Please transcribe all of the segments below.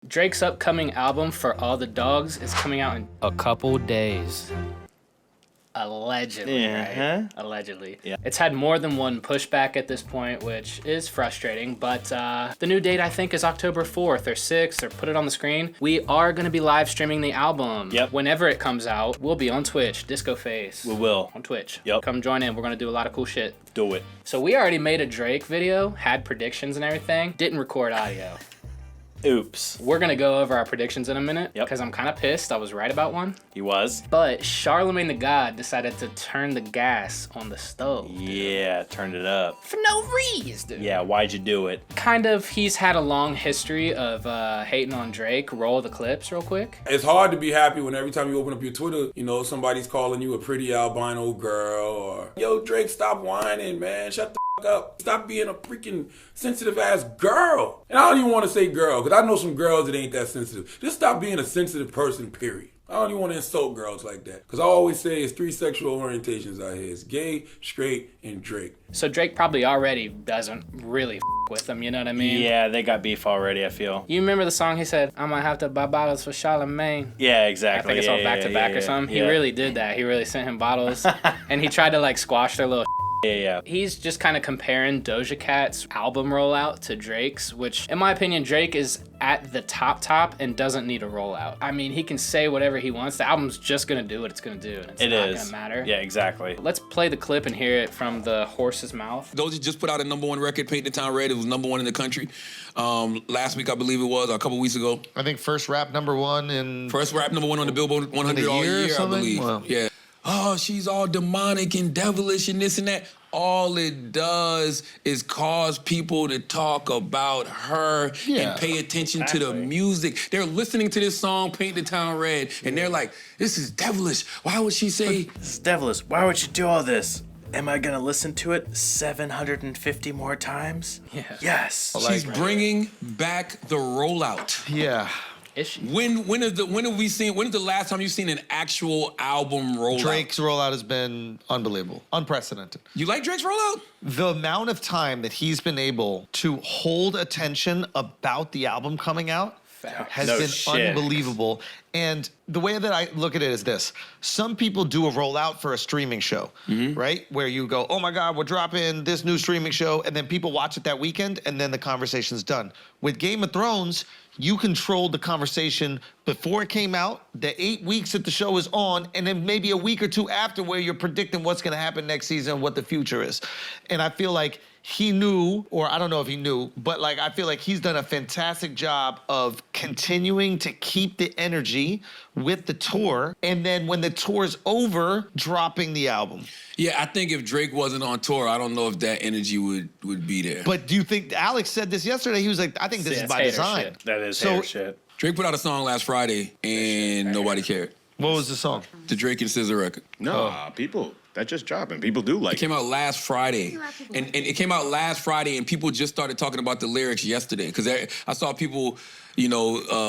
Drake's upcoming album, For All the Dogs, is coming out in a couple days. Allegedly, right? Allegedly. Yeah. It's had more than one pushback at this point, which is frustrating, but the new date, I think, is October 4th or 6th, or put it on the screen. We are going to be live streaming the album. Yep. Whenever it comes out, we'll be on Twitch, Discoface. We will. On Twitch. Yep. Come join in. We're going to do a lot of cool shit. Do it. So we already made a Drake video, had predictions and everything, didn't record audio. Oops. We're gonna go over our predictions in a minute, Yep. because I'm kind of pissed. I was right about one. He was. But Charlamagne the God decided to turn the gas on the stove. Yeah, turned it up. For no reason, dude. Yeah, why'd you do it? Kind of, he's had a long history of hating on Drake. Roll the clips real quick. It's hard to be happy when every time you open up your Twitter, you know, somebody's calling you a pretty albino girl, or, yo, Drake, stop whining, man. Shut the up. Stop being a freaking sensitive ass girl. And I don't even want to say girl, because I know some girls that ain't that sensitive. Just stop being a sensitive person, period. I don't even want to insult girls like that. Because I always say it's 3 sexual orientations out here. It's gay, straight, and Drake. So Drake probably already doesn't really with him, you know what I mean? Yeah, they got beef already, I feel. You remember the song he said, I might have to buy bottles for Charlamagne? Yeah, exactly. I think it's all back to back or something. He really did that. He really sent him bottles. And he tried to like squash their little Yeah. He's just kind of comparing Doja Cat's album rollout to Drake's, which, in my opinion, Drake is at the top and doesn't need a rollout. I mean, he can say whatever he wants. The album's just going to do what it's going to do, and it's not going to matter. Yeah, exactly. Let's play the clip and hear it from the horse's mouth. Doja just put out a #1 record, Paint the Town Red. It was #1 in the country. Last week, I believe it was, or a couple weeks ago. I think first rap #1 in... First rap #1 on the Billboard 100 all year, I believe. Wow. Yeah. Oh, she's all demonic and devilish and this and that. All it does is cause people to talk about her and pay attention to the music. They're listening to this song, Paint the Town Red, and they're like, this is devilish. Why would she say... This is devilish. Why would you do all this? Am I going to listen to it 750 more times? Yeah. Yes. She's bringing back the rollout. Yeah. Is she? When is the last time you've seen an actual album rollout? Drake's rollout has been unbelievable, unprecedented. You like Drake's rollout? The amount of time that he's been able to hold attention about the album coming out has been unbelievable. And the way that I look at it is this. Some people do a rollout for a streaming show, right? Where you go, oh my God, we're dropping this new streaming show, and then people watch it that weekend, and then the conversation's done. With Game of Thrones, you controlled the conversation before it came out, the 8 weeks that the show is on, and then maybe a week or two after where you're predicting what's gonna happen next season, what the future is. And I feel like he knew, or I don't know if he knew, but like I feel like he's done a fantastic job of continuing to keep the energy with the tour, and then when the tour's over, dropping the album. Yeah, I think if Drake wasn't on tour, I don't know if that energy would be there. But do you think, Alex said this yesterday, he was like, I think this is by design. Shit. That is hater shit. Drake put out a song last Friday, and nobody cared. What was the song? The Drake and SZA record. No, people, that just dropped, and people do like It came out last Friday, and it came out last Friday, and people just started talking about the lyrics yesterday, because I saw people,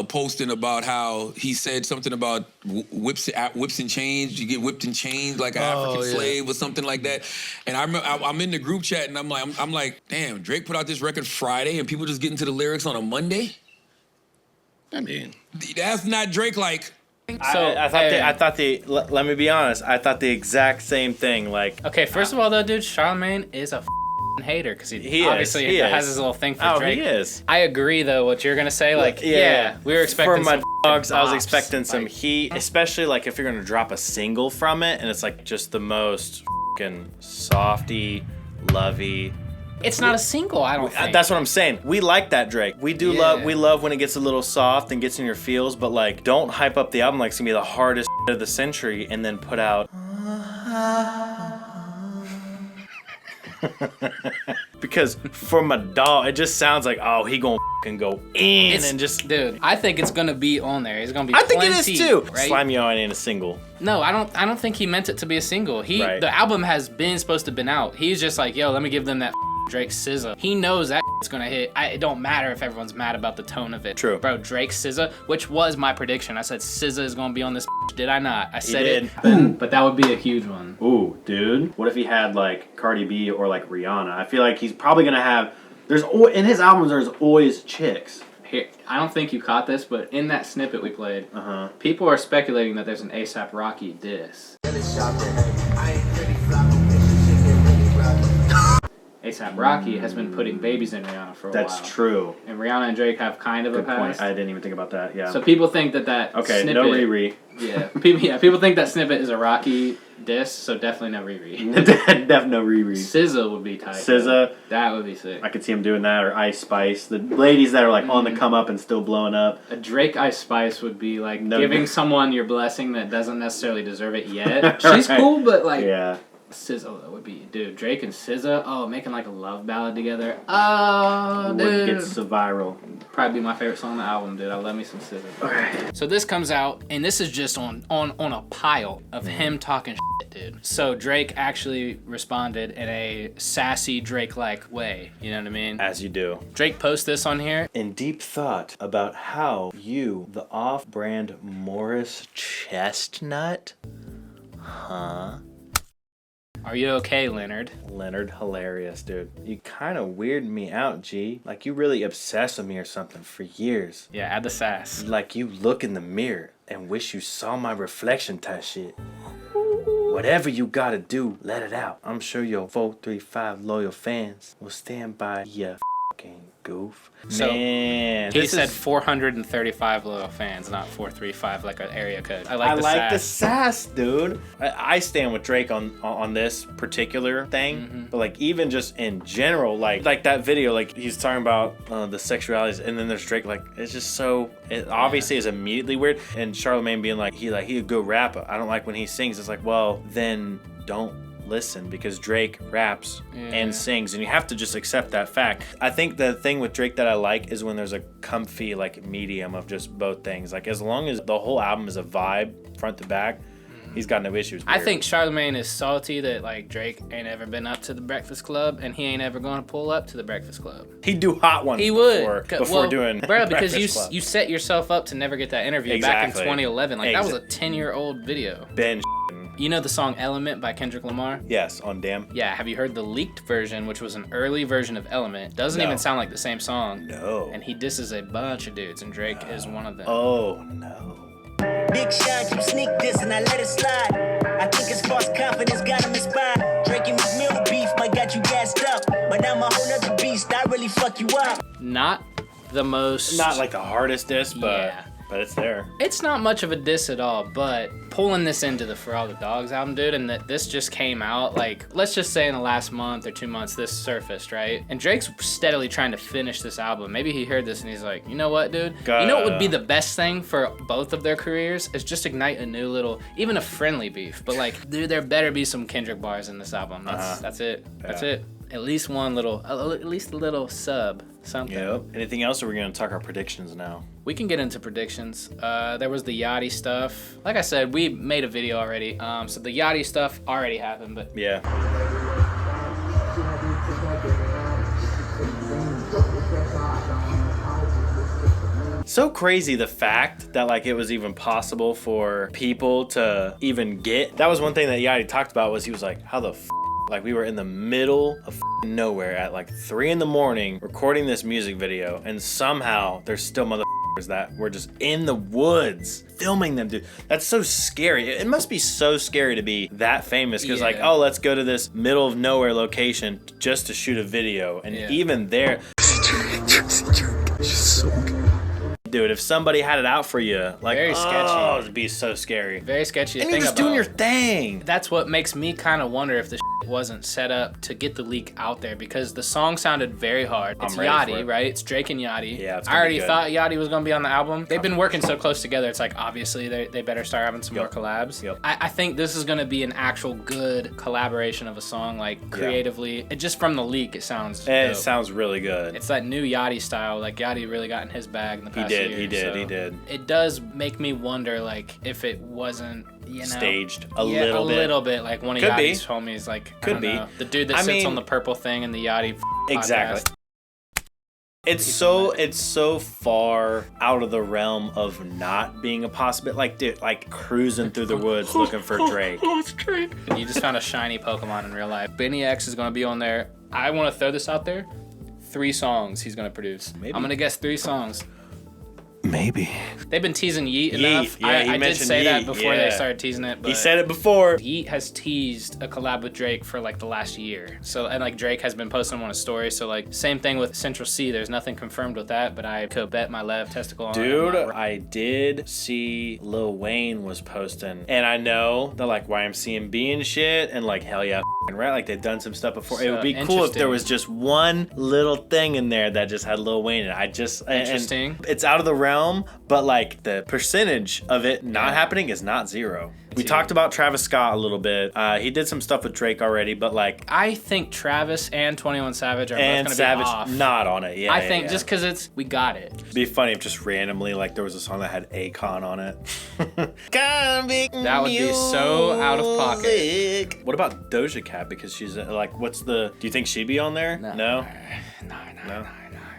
posting about how he said something about whips and chains. You get whipped and chains like an African slave or something like that. And I remember I'm in the group chat, and I'm like, damn, Drake put out this record Friday, and people just getting to the lyrics on a Monday. I mean, that's not Drake like. So Let me be honest. I thought the exact same thing. Like, okay, first of all, though, dude, Charlamagne is a hater because he obviously has his little thing for Drake. He is. I agree, though, what you're gonna say. Like, we were expecting for my dogs. I was bops, expecting some heat, especially like if you're gonna drop a single from it, and it's like just the most softy, lovey. It's not a single, I don't think. That's what I'm saying. We like that Drake. We do we love when it gets a little soft and gets in your feels, but like, don't hype up the album like it's gonna be the hardest of the century and then put out. Because for my dog, it just sounds like, oh, he gonna go in and just. Dude, I think it's gonna be on there. It's gonna be. I think it is too. Right? Slime You On ain't a single. No, I don't think he meant it to be a single. The album has been supposed to been out. He's just like, yo, let me give them that Drake SZA. He knows that it's gonna hit. It don't matter if everyone's mad about the tone of it. True. Bro, Drake SZA, which was my prediction. I said SZA is gonna be on this. Did I not? I said it. But that would be a huge one. Ooh, dude. What if he had like Cardi B or like Rihanna? I feel like he's probably gonna have. In his albums, there's always chicks. Here, I don't think you caught this, but in that snippet we played, people are speculating that there's an A$AP Rocky diss. A$AP Rocky has been putting babies in Rihanna for a while. That's true. And Rihanna and Drake have kind of Good a past. point. I didn't even think about that. Yeah. So people think that okay, snippet... no Riri. Yeah, people think that snippet is a Rocky diss, so definitely no Riri. Def no Riri. SZA would be tight. SZA. That would be sick. I could see him doing that, or Ice Spice. The ladies that are like on the come up and still blowing up. A Drake Ice Spice would be like giving someone your blessing that doesn't necessarily deserve it yet. She's cool, but like... Yeah. SZA, that would be, dude, Drake and SZA, oh, making like a love ballad together. Oh, dude. Would get so viral. Probably be my favorite song on the album, dude. I love me some SZA. Okay. So this comes out, and this is just on a pile of him talking shit, dude. So Drake actually responded in a sassy Drake-like way, you know what I mean? As you do. Drake posts this on here. In deep thought about how you, the off-brand Morris Chestnut, Are you okay, Leonard? Leonard, hilarious, dude. You kind of weird me out, G. Like you really obsessed with me or something for years. Yeah, add the sass. Like you look in the mirror and wish you saw my reflection type shit. Whatever you gotta do, let it out. I'm sure your 435 loyal fans will stand by ya fucking goof. So, man, he said 435 loyal fans, not 435 like an area code. I like the sass, dude. I stand with Drake on this particular thing, but like even just in general, like that video, like he's talking about the sexualities, and then there's Drake, like it's just so. It obviously is immediately weird, and Charlamagne being like he a good rapper. I don't like when he sings. It's like, well, then don't listen, because Drake raps and sings, and you have to just accept that fact. I think the thing with Drake that I like is when there's a comfy like medium of just both things. Like as long as the whole album is a vibe front to back, he's got no issues. I think Charlamagne is salty that like Drake ain't ever been up to the Breakfast Club, and he ain't ever gonna pull up to the Breakfast Club. He'd do hot ones. He would before doing bro, because Breakfast you set yourself up to never get that interview back in 2011. Like that was a 10-year-old video. Ben. You know the song Element by Kendrick Lamar? Yes, on Damn. Yeah, have you heard the leaked version, which was an early version of Element? Doesn't even sound like the same song. No. And he disses a bunch of dudes, and Drake is one of them. Oh, no. Big Sean keep sneak this and I let it slide. I think his false confidence got him inspired. Drake and McMill beef might got you gassed up, but I'm a whole nother beast. I really fuck you up. Not the most... Not like the hardest diss, but... Yeah. But it's there. It's not much of a diss at all, but pulling this into the For All the Dogs album, dude, and that this just came out, like, let's just say in the last month or 2 months, this surfaced, right? And Drake's steadily trying to finish this album. Maybe he heard this and he's like, you know what, dude? You know what would be the best thing for both of their careers? Is just ignite a new little, even a friendly beef. But like, dude, there better be some Kendrick bars in this album. That's it. That's it. At least one little, at least a little sub, something. Yep. Anything else, or we're gonna talk our predictions now? We can get into predictions. There was the Yachty stuff. Like I said, we made a video already. So the Yachty stuff already happened, but yeah. So crazy the fact that like it was even possible for people to even get. That was one thing that Yachty talked about, was he was like, how the like we were in the middle of nowhere at like 3 a.m. recording this music video, and somehow there's still motherfuckers that were just in the woods filming them, dude. That's so scary. It must be so scary to be that famous, because like, oh, let's go to this middle of nowhere location just to shoot a video, and even there, dude, if somebody had it out for you, like, very sketchy. It'd be so scary. Very sketchy. And you're just doing your thing. That's what makes me kind of wonder if this wasn't set up to get the leak out there, because the song sounded very hard. It's Yachty, right? It's Drake and Yachty. Yeah, it's I already thought Yachty was gonna be on the album. They've been working so close together. It's like obviously they better start having some more collabs. Yep. I think this is gonna be an actual good collaboration of a song, like creatively. And just from the leak, it sounds. It sounds really good. It's that new Yachty style. Like Yachty really got in his bag in the past year. He did. It does make me wonder, like, if it wasn't, you know, staged a little bit, like one of Yachty's homies, like, could be the dude that sits on the purple thing in the Yachty exactly podcast. It's so far out of the realm of not being a possibility. Like, dude, like cruising through the woods looking for Drake. Oh, it's Drake. And you just found a shiny Pokemon in real life. Benny X is gonna be on there. I want to throw this out there. 3 songs he's gonna produce. Maybe. I'm gonna guess 3 songs. Maybe. They've been teasing Yeet enough. Yeah, he I did mentioned say that Yeet, before yeah. they started teasing it. But He said it before. Yeet has teased a collab with Drake for like the last year. So, and like Drake has been posting them on his story. So like same thing with Central C. There's nothing confirmed with that, but I could bet my left testicle on Dude, it. I did see Lil Wayne was posting, and I know the like YMCMB and shit, and like hell yeah, right, like they've done some stuff before. It would be cool if there was just one little thing in there that just had Lil Wayne, and I just Interesting. And it's out of the realm, but like the percentage of it not happening is not zero. We talked about Travis Scott a little bit. He did some stuff with Drake already, but like I think Travis and 21 Savage are both and gonna Savage be off. not on it. Yeah, I think just because we got it. It'd be funny if just randomly like there was a song that had Akon on it. That would be so out of pocket. What about Doja Cat? Because she's like, what's the? Do you think she'd be on there? No. No.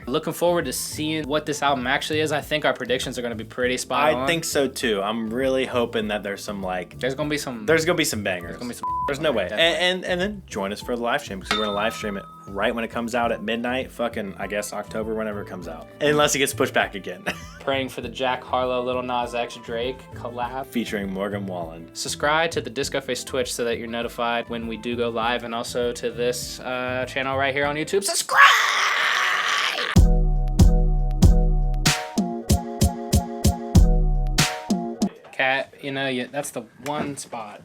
Looking forward to seeing what this album actually is. I think our predictions are going to be pretty spot on. I think so too. I'm really hoping that there's some like. There's going to be some. There's gonna be some bangers. There's gonna be some. There's no way. Definitely. And then join us for the live stream because we're gonna live stream it right when it comes out at midnight. Fucking I guess October whenever it comes out, unless it gets pushed back again. Praying for the Jack Harlow, Lil Nas X, Drake collab. Featuring Morgan Wallen. Subscribe to the Discoface Twitch so that you're notified when we do go live, and also to this channel right here on YouTube. Subscribe! Cat, you know, that's the one spot.